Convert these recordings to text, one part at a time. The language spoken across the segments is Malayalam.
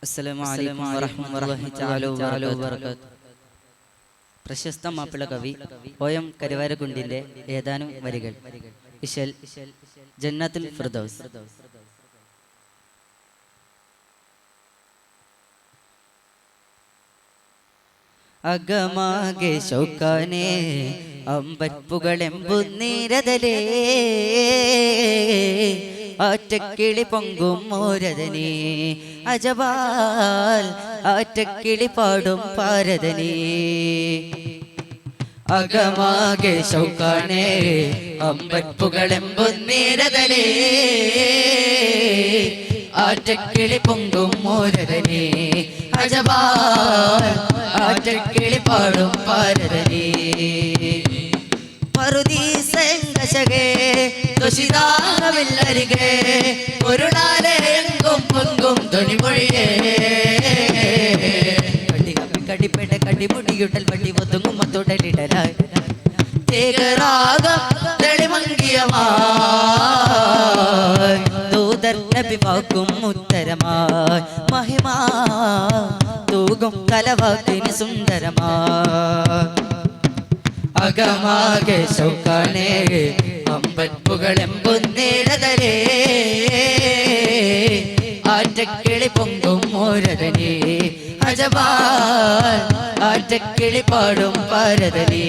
അസ്സലാമു അലൈക്കും വറഹ്മത്തുള്ളാഹി തആല വബറകാതുഹു. പ്രശസ്ത മാപ്പിള കവി OM കരുവാരക്കുണ്ടിന്റെ ഏതാനും വരികൾ. ഇശൽ ജന്നത്തുൽ ഫിർദൗസ്. അകമാകെ ശൗക്കാനേ അമ്പൽപ്പുകളെമ്പുന്നീരതലേ ആറ്റക്കിളി പൊങ്കും മോരതനേ അജവാൽ ആറ്റക്കിളി പാടും പാരതനേ അകമാകെ ശൗക്കാനേ അമ്പൽപ്പുകളെമ്പുന്നീരതലേ ആറ്റക്കിളി പൊങ്കും മോരതനേ അജവാൽ ആറ്റക്കിളി പാടും പാരതനേ പറുദീസെങ്കശകേ ദോഷിതാകമില്ലരികെ പൊരുളാലെ എങ്കും പൊങ്കും ധ്വനിമൊഴിയേ കടിപ്പെട കടിമുടിയുടൽ വടി ഒതുങ്ങും തുടലിടലായി തേകരാഗം തെളിമങ്കിയമായി ദൂതർ നബി വാക്കും ഉത്തരമായി മഹിമാ തൂകും കലവാക്കിന് സുന്ദരമായി അകമാകെ ശൗക്കാനേ അമ്പൽപ്പുകളെമ്പുന്നേരതലേ ആറ്റക്കിളി പൊങ്കും മോരതനേ അജവാൽ ആറ്റക്കിളി പാടും പാരതനേ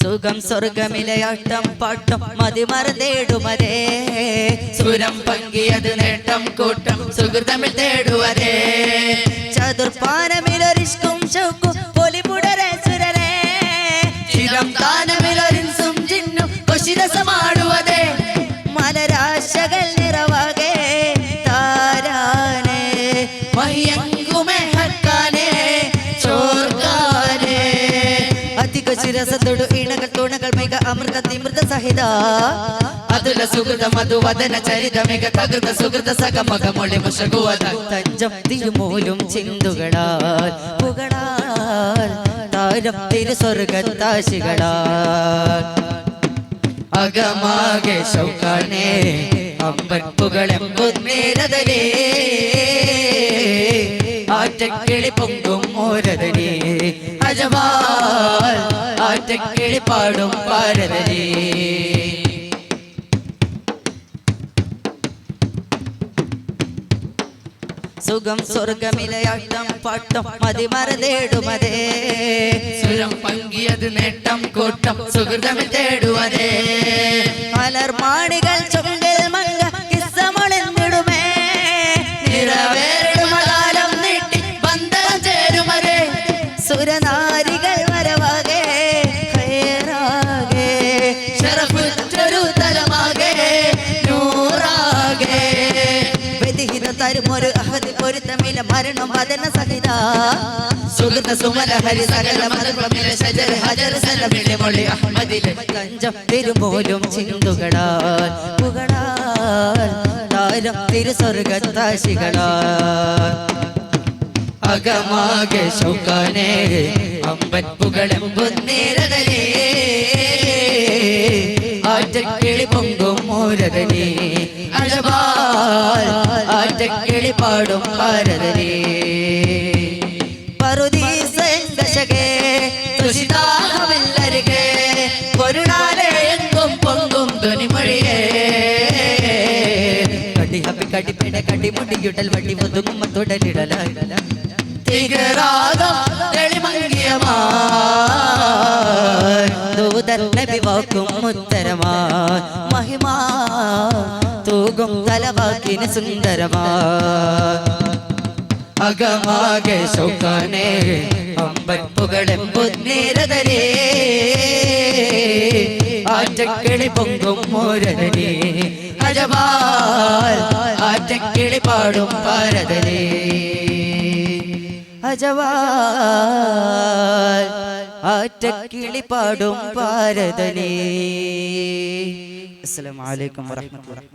സുഖം സ്വർഗമിലയാട്ടം പാട്ടം മതിമറന്നേടുമതേ സുരം പങ്കിയത് നേട്ടം കൂട്ടം സുഹൃതമിൽ തേടുവരേ ചതുർപ്പാനമിലൊരിഷ്കും ശൗക്കും പൊലിപുടരേ സുരരേ ചിരം താനമിലൊരിൻസും ജിന്നും കൊശിരസമാടുവതേ മലരാശകൾ നിറവാകെ താരാനേ മയ്യങ്കുമേ ഹക്കാനേ ചോർക്കാനേ അധിക ശിരസത്തോടു ഇണകൾ തുണകൾ മിക അമൃത തിമൃത സഹിത അതുല സുഹൃത മധുവദന ചരിത മിക തകൃത സുഹൃത സകമകമൊളി മുഷകുവത തഞ്ചം തിരുമൂലും ചിന്തുകളാൽ പുകളാൽ താരം തിരുസ്വർഗത്താശികളാൽ അകമാകെ ശൗക്കാനേ അമ്പൽപ്പുകളെമ്പുന്നേരതലേ ആറ്റക്കിളി പൊങ്കും മോരതനേ അജവാൽ ആറ്റക്കിളി പാടും പാരതനേ സുഖം സ്വർഗമിലയാട്ടം പാട്ടം മതിമറന്നേടുമതേ സുരം പങ്കിയത് നേട്ടം കൂട്ടം സുഹൃതമിൽ തേടുവതേ മലർമാണികൾ ചുണ്ടിൽ മങ്ക കിസ്സമൊളിന്നിടുമേ നിറവേറുമതാലം നീട്ടി ബന്ധനം ചേരുമരേ സുരനാരികൾ വരവാകെ ഖൈറാകെ ശറഫുറ്റൊരു തലമാകെ നൂറാകെ വെതിഹിത തരുമൊരു അഹദി പൊരുത്തമില മരണം വദന സഹിത സുഗത സുമല ഹരി സകല മധുരമില ശജർ ഹജർ സലമിലെ മൊഴി അഹ്മദിലെ തഞ്ചം തിരുമൂലും ചിന്തുകളാൽ പുകളാൽ താരം തിരുസ്വർഗത്താശികളാൽ അകമാകെ ശൗക്കാനേ അമ്പൽപ്പുകളെമ്പുന്നേരതലേ ആറ്റക്കിളി പൊങ്കും മോരതനേ അജവാൽ ആറ്റക്കിളി പാടും പാരതനേ പറുദീസെങ്കശകേ ദോഷിതാകമില്ലരികെ പൊരുളാലെ എങ്കും പൊങ്കും ധ്വനിമൊഴിയേ കടിഹപ്പി കടിപ്പെട കടിമുടിയുടൽ വടി ഒതുങ്ങും തുടലിടലായി തേകരാഗം തെളിമങ്കിയമായി ദൂതർ നബി വാക്കും ഉത്തരമായി മഹിമാ തൂകും കലവാക്കിന് സുന്ദരമായി അകമാകെ ശൗക്കാനേ അമ്പൽപ്പുകളെമ്പുന്നേരതലേ ആറ്റക്കിളി പൊങ്കും മോരതനേ അജവാൽ ആറ്റക്കിളി പാടും പാരതനേ അജവാൽ ആറ്റക്കിളി പാടും പാരതനേ. അസ്സലാമു അലൈക്കും വറഹ്മത്തുള്ളാഹി.